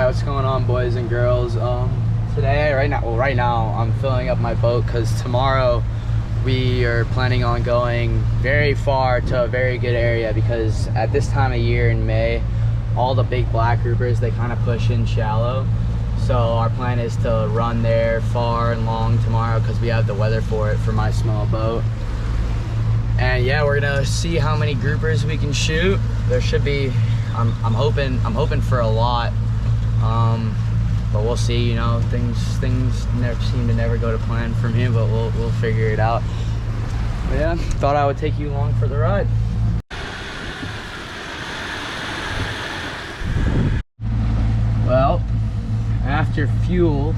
Alright, what's going on, boys and girls? Right now I'm filling up my boat because tomorrow we are planning on going very far to a very good area, because at this time of year in May, all the big black groupers, they kind of push in shallow. So our plan is to run there far and long tomorrow because we have the weather for it for my small boat. And yeah, we're gonna see how many groupers we can shoot. There should be, I'm hoping for a lot. But we'll see, you know, things never seem to never go to plan for me, but we'll figure it out. But yeah, thought I would take you along for the ride. Well, after fuel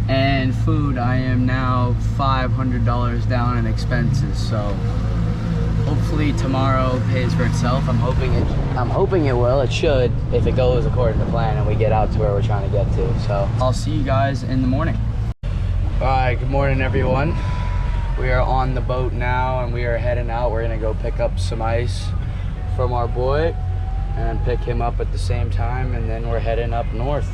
and food, I am now $500 down in expenses, so hopefully tomorrow pays for itself. I'm hoping it will. It should, if it goes according to plan and we get out to where we're trying to get to. So I'll see you guys in the morning. All right, good morning, everyone. We are on the boat now and we are heading out. We're gonna go pick up some ice from our boy and pick him up at the same time, and then we're heading up north.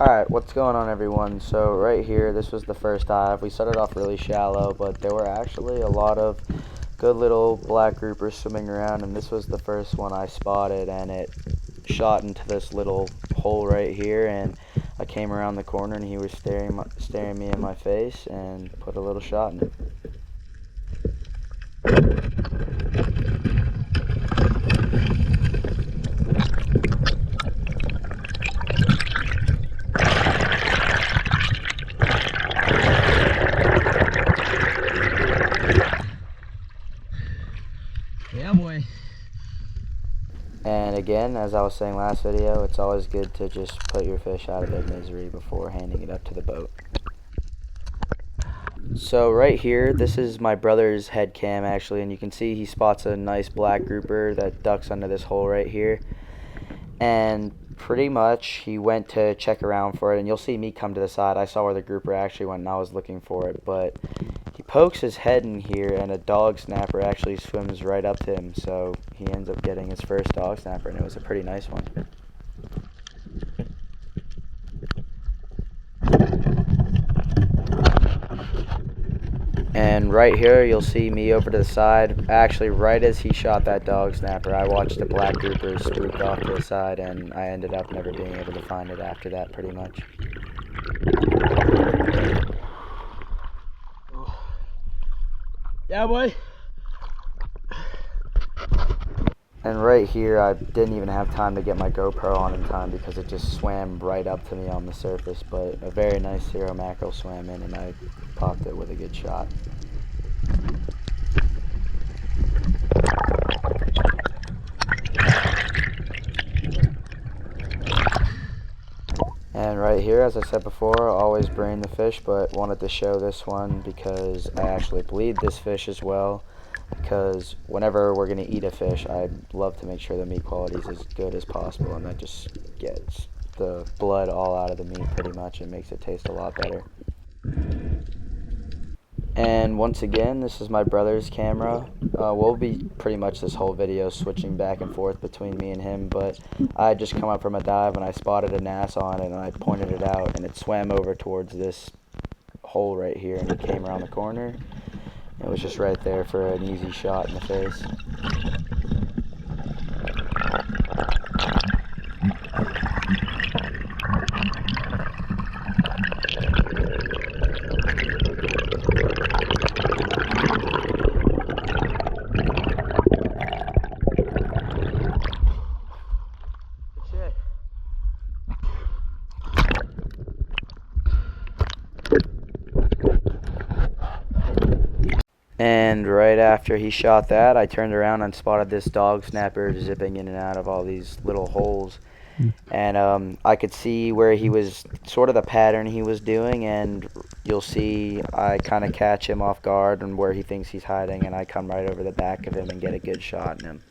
Alright, what's going on, everyone? So right here, this was the first dive. We started off really shallow, but there were actually a lot of good little black groupers swimming around, and this was the first one I spotted, and it shot into this little hole right here, and I came around the corner and he was staring me in my face and put a little shot in it. Yeah, boy. And again, as I was saying last video, it's always good to just put your fish out of their misery before handing it up to the boat. So right here, this is my brother's head cam actually, and you can see he spots a nice black grouper that ducks under this hole right here. And pretty much he went to check around for it, and you'll see me come to the side. I saw where the grouper actually went and I was looking for it, but he pokes his head in here and a dog snapper actually swims right up to him, so he ends up getting his first dog snapper, and it was a pretty nice one. And right here you'll see me over to the side. Actually, right as he shot that dog snapper, I watched the black grouper spook off to the side, and I ended up never being able to find it after that, pretty much. Yeah, boy. And right here, I didn't even have time to get my GoPro on in time because it just swam right up to me on the surface, but a very nice zero mackerel swam in and I popped it with a good shot. And right here, as I said before, I always brain the fish, but wanted to show this one because I actually bleed this fish as well. Because whenever we're going to eat a fish, I love to make sure the meat quality is as good as possible, and that just gets the blood all out of the meat pretty much and makes it taste a lot better. And once again, this is my brother's camera. We'll be pretty much this whole video switching back and forth between me and him, but I just come up from a dive and I spotted a nass on it and I pointed it out and it swam over towards this hole right here and it came around the corner. It was just right there for an easy shot in the face. And right after he shot that, I turned around and spotted this dog snapper zipping in and out of all these little holes. And I could see where he was, sort of the pattern he was doing, and you'll see I kind of catch him off guard and where he thinks he's hiding, and I come right over the back of him and get a good shot in him.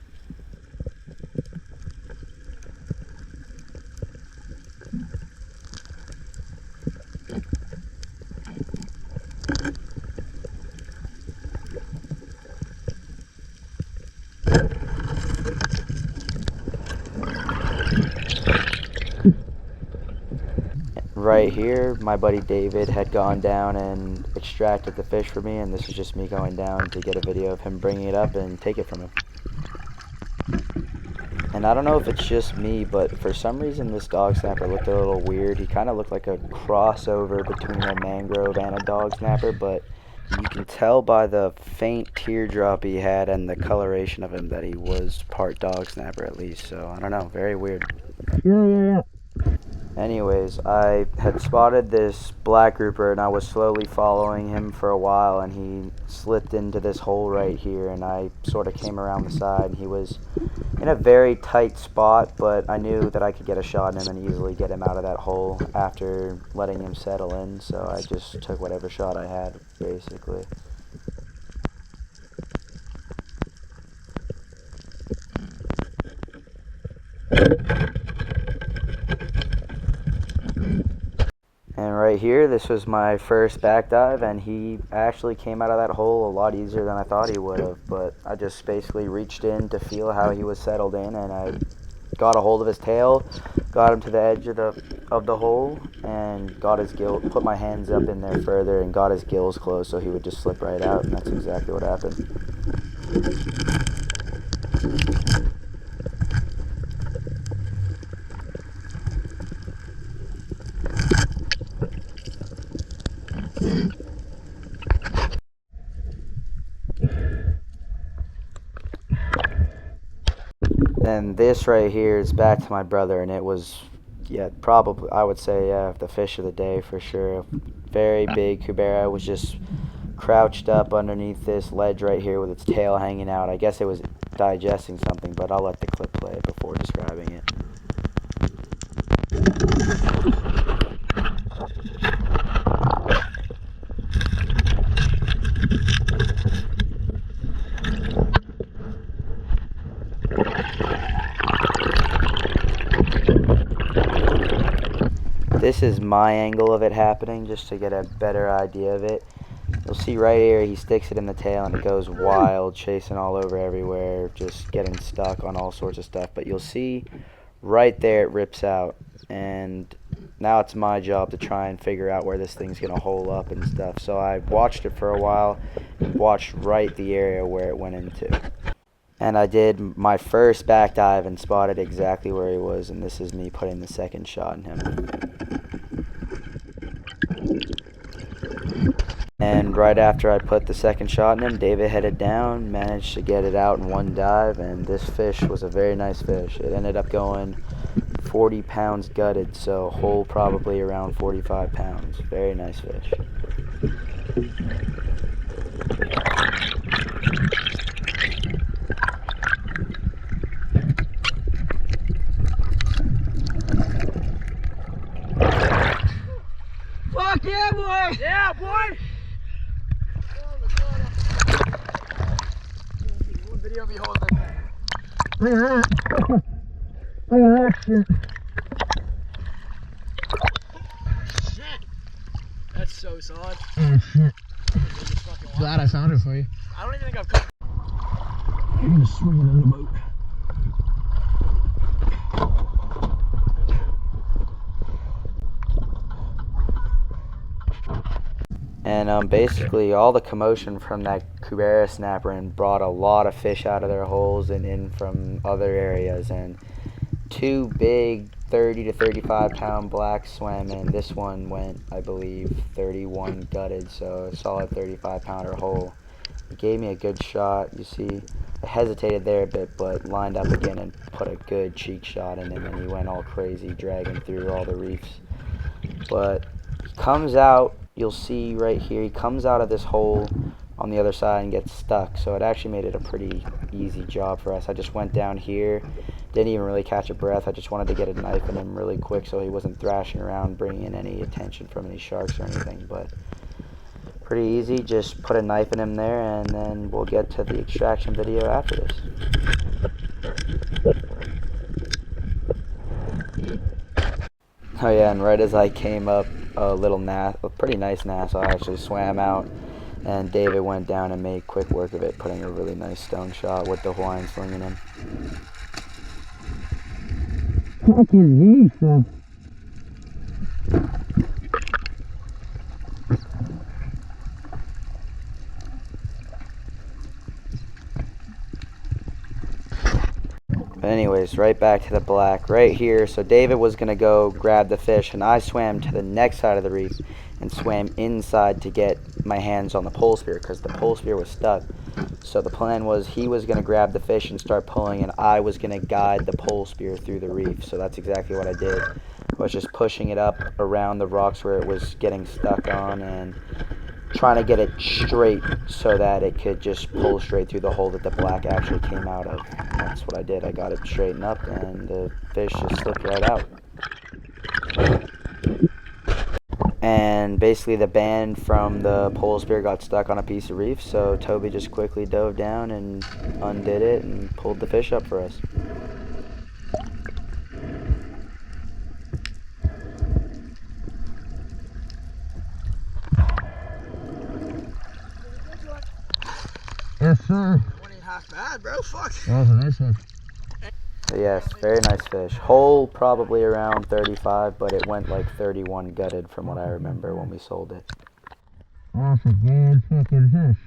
Right here, my buddy David had gone down and extracted the fish for me, and this is just me going down to get a video of him bringing it up and take it from him. And I don't know if it's just me, but for some reason this dog snapper looked a little weird. He kind of looked like a crossover between a mangrove and a dog snapper, but you can tell by the faint teardrop he had and the coloration of him that he was part dog snapper at least. So I don't know, very weird. Yeah. Anyways, I had spotted this black grouper and I was slowly following him for a while, and he slipped into this hole right here, and I sort of came around the side, and he was in a very tight spot, but I knew that I could get a shot in him and easily get him out of that hole after letting him settle in, so I just took whatever shot I had, basically. And right here, this was my first back dive, and he actually came out of that hole a lot easier than I thought he would have. But I just basically reached in to feel how he was settled in, and I got a hold of his tail, got him to the edge of the hole, and got his gill. Put my hands up in there further and got his gills closed so he would just slip right out, and that's exactly what happened. And this right here is back to my brother, and it was, yeah, probably, I would say, yeah, the fish of the day for sure. Very big cubera. Was just crouched up underneath this ledge right here with its tail hanging out. I guess it was digesting something, but I'll let the clip play before describing it. This is my angle of it happening, just to get a better idea of it. You'll see right here, he sticks it in the tail and it goes wild, chasing all over everywhere, just getting stuck on all sorts of stuff. But you'll see right there it rips out, and now it's my job to try and figure out where this thing's gonna hole up and stuff. So I watched it for a while, watched right the area where it went into. And I did my first back dive and spotted exactly where he was, and this is me putting the second shot in him. And right after I put the second shot in him, David headed down, managed to get it out in one dive, and this fish was a very nice fish. It ended up going 40 pounds gutted, so whole probably around 45 pounds. Very nice fish. Fuck yeah, boy! Yeah, boy! Video me holding that. Look at that. Look at that shit. Shit! That's so solid. Oh shit. Glad I found it for you. I don't even think I've caught. I'm gonna swing it in the boat. And basically all the commotion from that cubera snapper and brought a lot of fish out of their holes and in from other areas, and two big 30 to 35 pound blacks swam in. This one went, I believe, 31 gutted, so a solid 35 pounder hole. He gave me a good shot. You see, I hesitated there a bit, but lined up again and put a good cheek shot in him, and he went all crazy, dragging through all the reefs. But he comes out, you'll see right here, he comes out of this hole on the other side and gets stuck, so it actually made it a pretty easy job for us. I just went down here, Didn't even really catch a breath. I just wanted to get a knife in him really quick so he wasn't thrashing around, bringing in any attention from any sharks or anything. But pretty easy. Just put a knife in him there, and then we'll get to the extraction video after this. Oh yeah, and right as I came up, a pretty nice Nassau actually swam out, and David went down and made quick work of it, putting a really nice stone shot with the Hawaiian sling in him. Fuck is he, son? But anyways, right back to the black right here. So David was going to go grab the fish, and I swam to the next side of the reef and swam inside to get my hands on the pole spear because the pole spear was stuck. So the plan was he was going to grab the fish and start pulling, and I was going to guide the pole spear through the reef. So that's exactly what I did. I was just pushing it up around the rocks where it was getting stuck on and trying to get it straight so that it could just pull straight through the hole that the black actually came out of. And that's what I did. I got it straightened up, and the fish just slipped right out. And basically the band from the pole spear got stuck on a piece of reef, so Toby just quickly dove down and undid it and pulled the fish up for us. Yes, sir. One ain't half bad, bro. Fuck. That was a nice one. So yes, very nice fish. Hole probably around 35, but it went like 31 gutted from what I remember when we sold it. That's a good fucking fish.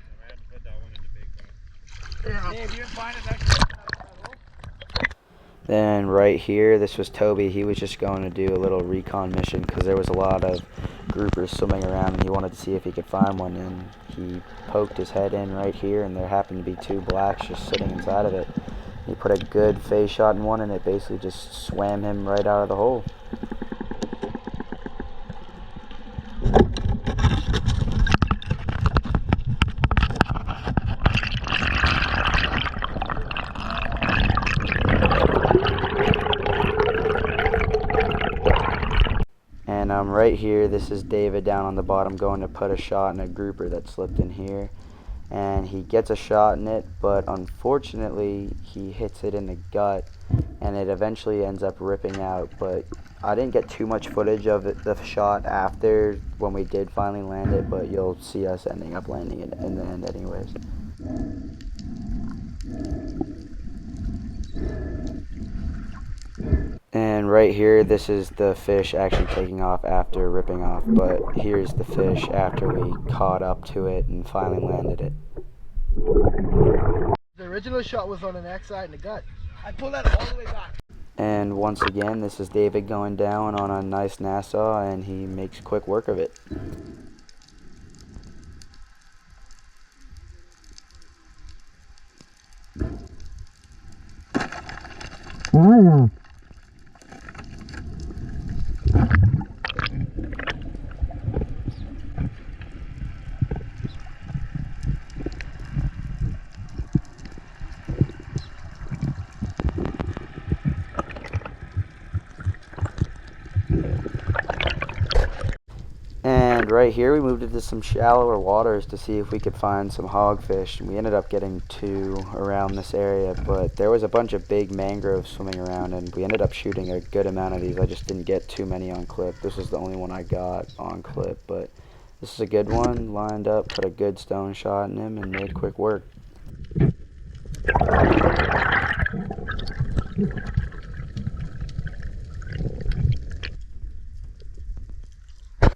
Yeah. Dave, you didn't find it next to that hole? Then right here, this was Toby. He was just going to do a little recon mission because there was a lot of groupers swimming around, and he wanted to see if he could find one. And he poked his head in right here, and there happened to be two blacks just sitting inside of it. He put a good face shot in one, and it basically just swam him right out of the hole. And right here, this is David down on the bottom going to put a shot in a grouper that slipped in here. And he gets a shot in it, but unfortunately he hits it in the gut, and it eventually ends up ripping out. But I didn't get too much footage of it, the shot after when we did finally land it, but you'll see us ending up landing it in the end anyways. And right here, this is the fish actually taking off after ripping off, but here's the fish after we caught up to it and finally landed it. The original shot was on the next side in the gut. I pulled that all the way back. And once again, this is David going down on a nice Nassau, and he makes quick work of it. Oh, yeah. And right here, we moved into some shallower waters to see if we could find some hogfish. And we ended up getting two around this area, but there was a bunch of big mangroves swimming around, and we ended up shooting a good amount of these. I just didn't get too many on clip. This was the only one I got on clip, but this is a good one. Lined up, put a good stone shot in him, and made quick work.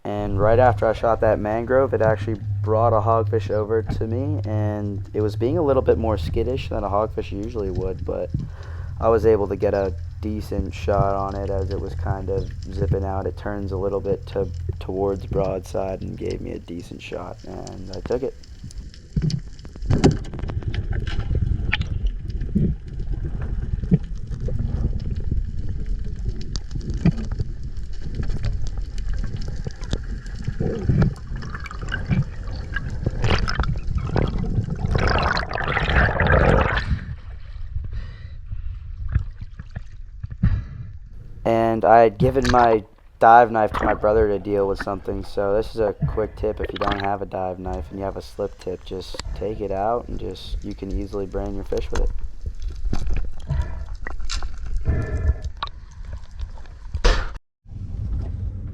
And right after I shot that mangrove, it actually brought a hogfish over to me, and it was being a little bit more skittish than a hogfish usually would, but I was able to get a decent shot on it as it was kind of zipping out. It turns a little bit towards broadside and gave me a decent shot, and I took it. And I had given my dive knife to my brother to deal with something, so this is a quick tip. If you don't have a dive knife and you have a slip tip, just take it out and you can easily brain your fish with it.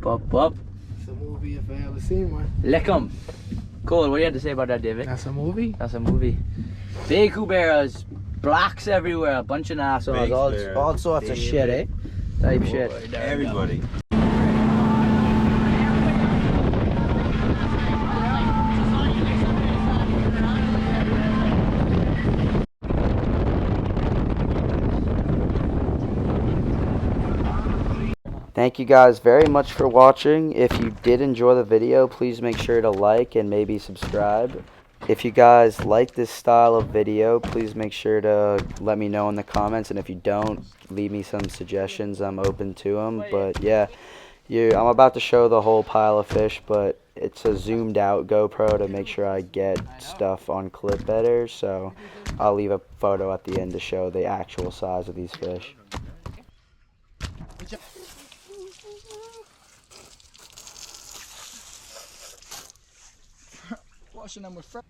Pop up. It's a movie if I ever seen one. Lick 'em. Cool, what do you have to say about that, David? That's a movie? That's a movie. Big cuberas, blocks everywhere, a bunch of nassauers, all sorts of shit, eh? Type shit. Everybody. Thank you guys very much for watching. If you did enjoy the video, please make sure to like and maybe subscribe. If you guys like this style of video, please make sure to let me know in the comments. And if you don't, leave me some suggestions. I'm open to them. But yeah, I'm about to show the whole pile of fish, but it's a zoomed out GoPro to make sure I get stuff on clip better. So I'll leave a photo at the end to show the actual size of these fish. Washing them with fresh.